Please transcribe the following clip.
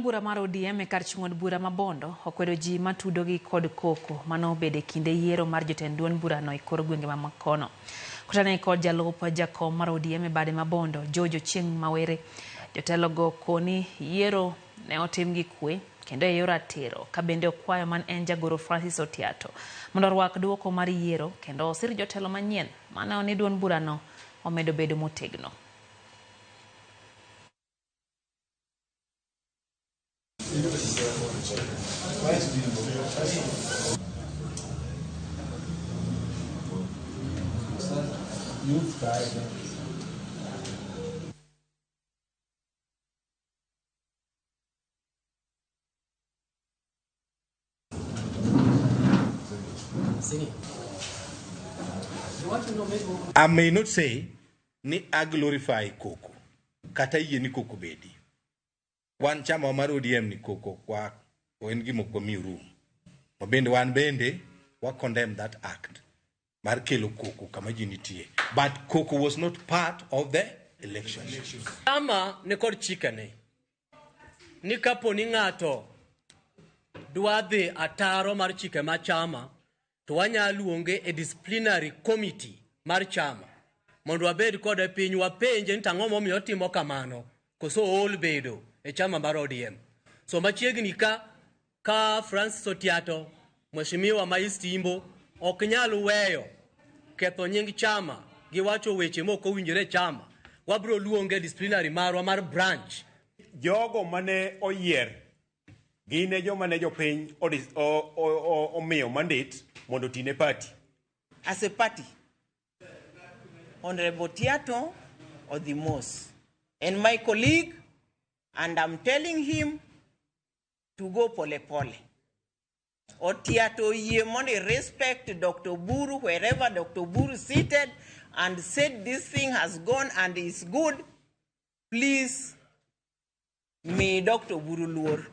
Bura mar ODM e kar chung'od bura ma Bondo okwedo ji matudogi kod koko mano obede kinde yiero mar jotend duond burano e kor gwenge ma makono. Kotane kod jalup jakom mar ODM e bade ma Bondo, Jojo Chieng' Mawere, jotelo go koni yiero ne otim gi kwe kendo e yor ratiro, ka bende okwayo man en jagoro Francis Otiato mondo orwak duoko mar yiero kendo osir jotelo manyien mano ni duond burano omedo bedo motegno. I may not say ni I glorify koko kata yie ni koko bedi. Wan chama mar ODM ni koko kwa en gimo kwa miuru. Mabende wan bende wa condemn that act mar kelo koko kama ji nitie. But koko was not part of the election. Chama ne kod chikane ni kapo ni ng'ato dwa dhi ataro mar chike ma chama to wanyalo luonge e disciplinary committee mar chama mondo wabed kod piny wapenje ni tang'o momiyo timo kamano koso ol bedo e chama mar ODM. So machiegni ka Francis Otiato mheshimiwa Maistimbo ok nyal weyo ketho nying chama gi wacho weche moko winjore chama, wabro luonge disciplinary marwa mar branch. Jogo mane oyier gine jo mane jopiny omiyo mandate mondo tine party. As a party, Honorable Otiato or the most, and my colleague, and I'm telling him to go pole pole. Otiato ye money respect Dr. Buru wherever Dr. Buru seated and said this thing has gone and is good. Please, may Dr. Buru lure.